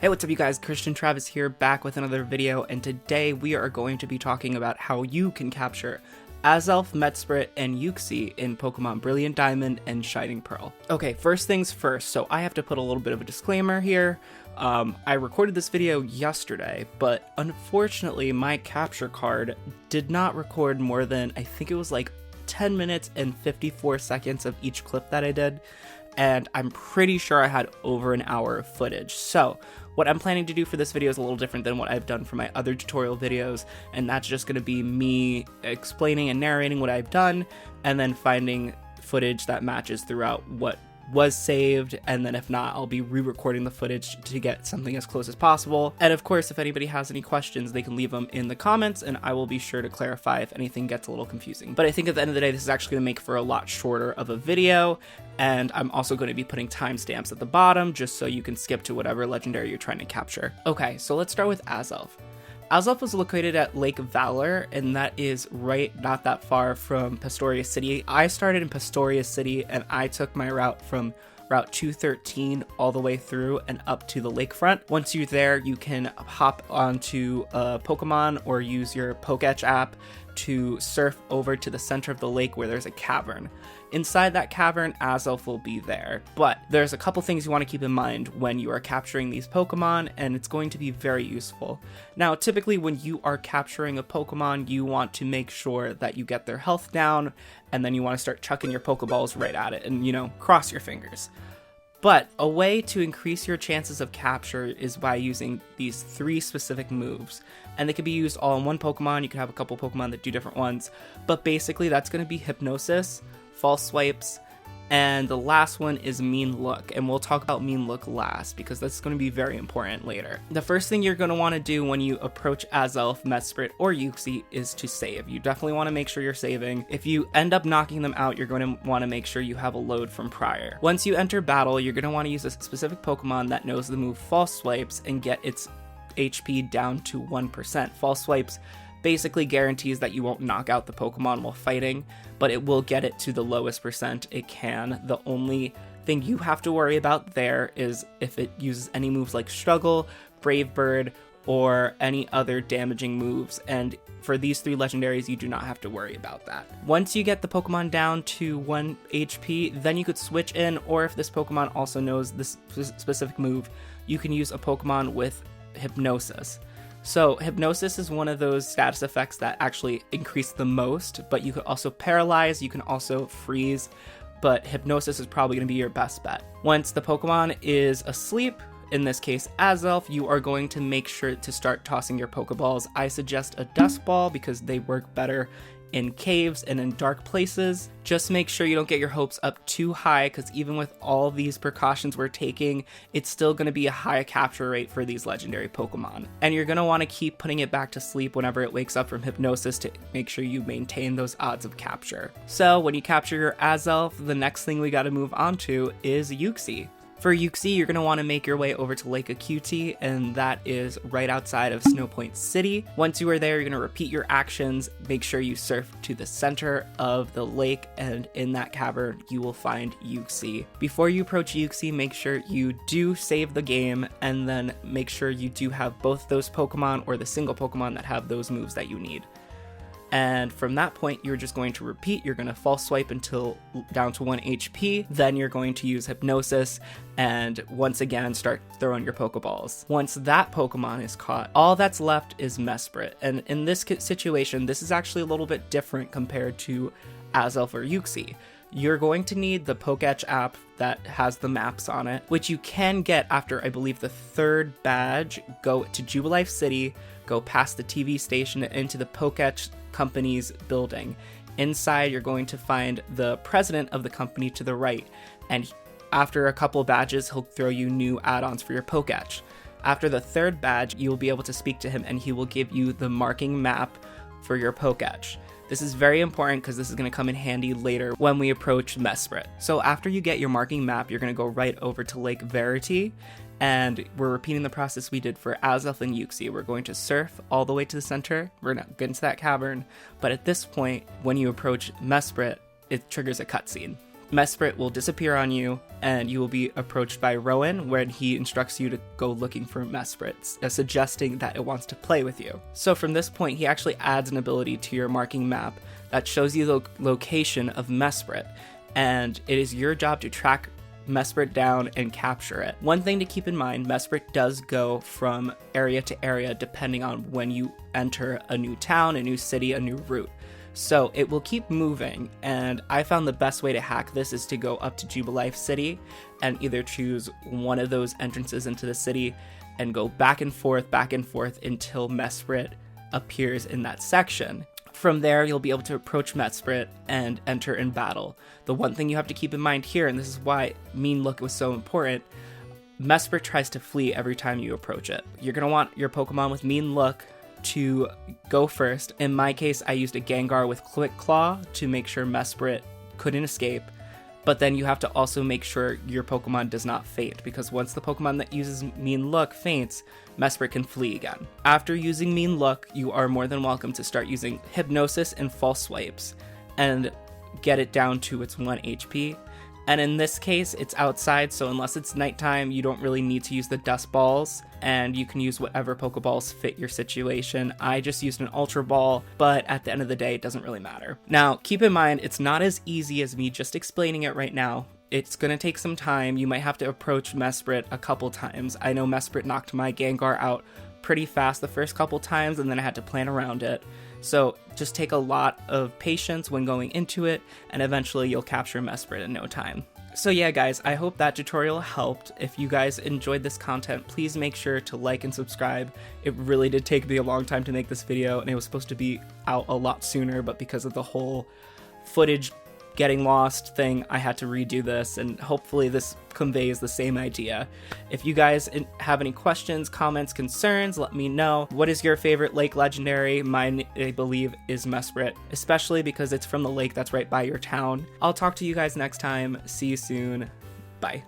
Hey, what's up you guys? Christian Travis here, back with another video, and today we are going to be talking about how you can capture Azelf, Mesprit, and Uxie in Pokemon Brilliant Diamond and Shining Pearl. Okay, first things first, so I have to put a little bit of a disclaimer here. I recorded this video yesterday, but unfortunately my capture card did not record more than, I think it was like 10 minutes and 54 seconds of each clip that I did, and I'm pretty sure I had over an hour of footage. So what I'm planning to do for this video is a little different than what I've done for my other tutorial videos, and that's just going to be me explaining and narrating what I've done, and then finding footage that matches throughout what was saved, and then if not, I'll be re-recording the footage to get something as close as possible. And of course, if anybody has any questions, they can leave them in the comments, and I will be sure to clarify if anything gets a little confusing. But I think at the end of the day, this is actually going to make for a lot shorter of a video, and I'm also going to be putting timestamps at the bottom, just so you can skip to whatever legendary you're trying to capture. Okay, so let's start with Azelf. Azelf was located at Lake Valor, and that is right not that far from Pastoria City. I started in Pastoria City, and I took my route from Route 213 all the way through and up to the lakefront. Once you're there, you can hop onto a Pokemon or use your Pokétch app to surf over to the center of the lake where there's a cavern. Inside that cavern, Azelf will be there, but there's a couple things you want to keep in mind when you are capturing these Pokemon, and it's going to be very useful. Now, typically when you are capturing a Pokemon, you want to make sure that you get their health down, and then you want to start chucking your Pokeballs right at it, and, you know, cross your fingers. But a way to increase your chances of capture is by using these 3 specific moves. And they can be used all in one Pokemon. You can have a couple Pokemon that do different ones. But basically that's going to be Hypnosis, False Swipes, and the last one is Mean Look. And we'll talk about Mean Look last because that's going to be very important later. The first thing you're going to want to do when you approach Azelf, Mesprit, or Uxie is to save. You definitely want to make sure you're saving. If you end up knocking them out, you're going to want to make sure you have a load from prior. Once you enter battle, you're going to want to use a specific Pokemon that knows the move False Swipes and get its HP down to 1%. False Swipes basically guarantees that you won't knock out the Pokemon while fighting, but it will get it to the lowest percent it can. The only thing you have to worry about there is if it uses any moves like Struggle, Brave Bird, or any other damaging moves, and for these 3 legendaries, you do not have to worry about that. Once you get the Pokemon down to 1 HP, then you could switch in, or if this Pokemon also knows this specific move, you can use a Pokemon with Hypnosis. So Hypnosis is one of those status effects that actually increase the most, but you could also paralyze, you can also freeze, but Hypnosis is probably going to be your best bet. Once the Pokemon is asleep, in this case Azelf, you are going to make sure to start tossing your Pokeballs. I suggest a Dusk Ball because they work better in caves and in dark places. Just make sure you don't get your hopes up too high, because even with all these precautions we're taking, it's still going to be a high capture rate for these legendary Pokemon. And you're going to want to keep putting it back to sleep whenever it wakes up from Hypnosis to make sure you maintain those odds of capture. So when you capture your Azelf, the next thing we got to move on to is Uxie. For Uxie, you're going to want to make your way over to Lake Uxie, and that is right outside of Snowpoint City. Once you are there, you're going to repeat your actions. Make sure you surf to the center of the lake, and in that cavern, you will find Uxie. Before you approach Uxie, make sure you do save the game, and then make sure you do have both those Pokemon or the single Pokemon that have those moves that you need. And from that point, you're just going to repeat. You're going to false swipe until down to 1 HP. Then you're going to use Hypnosis and once again start throwing your Pokeballs. Once that Pokemon is caught, all that's left is Mesprit. And in this situation, this is actually a little bit different compared to Azelf or Uxie. You're going to need the Pokétch app that has the maps on it, which you can get after, I believe, the 3rd badge. Go to Jubilife City, go past the TV station and into the Pokétch company's building. Inside, you're going to find the president of the company to the right, and after a couple badges, he'll throw you new add-ons for your Pokétch. After the 3rd badge, you'll be able to speak to him, and he will give you the marking map for your Pokétch. This is very important because this is going to come in handy later when we approach Mesprit. So after you get your marking map, you're going to go right over to Lake Verity, and we're repeating the process we did for Azelf and Uxie. We're going to surf all the way to the center, we're going to get into that cavern, but at this point, when you approach Mesprit, it triggers a cutscene. Mesprit will disappear on you, and you will be approached by Rowan when he instructs you to go looking for Mesprit, suggesting that it wants to play with you. So from this point, he actually adds an ability to your marking map that shows you the location of Mesprit, and it is your job to track Mesprit down and capture it. One thing to keep in mind, Mesprit does go from area to area depending on when you enter a new town, a new city, a new route. So it will keep moving, and I found the best way to hack this is to go up to Jubilife City and either choose one of those entrances into the city and go back and forth until Mesprit appears in that section. From there, you'll be able to approach Mesprit and enter in battle. The one thing you have to keep in mind here, and this is why Mean Look was so important, Mesprit tries to flee every time you approach it. You're going to want your Pokemon with Mean Look to go first. In my case, I used a Gengar with Quick Claw to make sure Mesprit couldn't escape. But then you have to also make sure your Pokemon does not faint, because once the Pokemon that uses Mean Look faints, Mesprit can flee again. After using Mean Look, you are more than welcome to start using Hypnosis and False Swipes and get it down to its 1 HP. And in this case, it's outside, so unless it's nighttime, you don't really need to use the Dust Balls, and you can use whatever Pokeballs fit your situation. I just used an Ultra Ball, but at the end of the day, it doesn't really matter. Now, keep in mind, it's not as easy as me just explaining it right now. It's going to take some time. You might have to approach Mesprit a couple times. I know Mesprit knocked my Gengar out pretty fast the first couple times, and then I had to plan around it. So just take a lot of patience when going into it, and eventually you'll capture Mesprit in no time. So yeah, guys, I hope that tutorial helped. If you guys enjoyed this content, please make sure to like and subscribe. It really did take me a long time to make this video, and it was supposed to be out a lot sooner, but because of the whole footage getting lost thing, I had to redo this, and hopefully this conveys the same idea. If you guys have any questions, comments, concerns, let me know. What is your favorite lake legendary? Mine, I believe, is Mesprit, especially because it's from the lake that's right by your town. I'll talk to you guys next time. See you soon. Bye.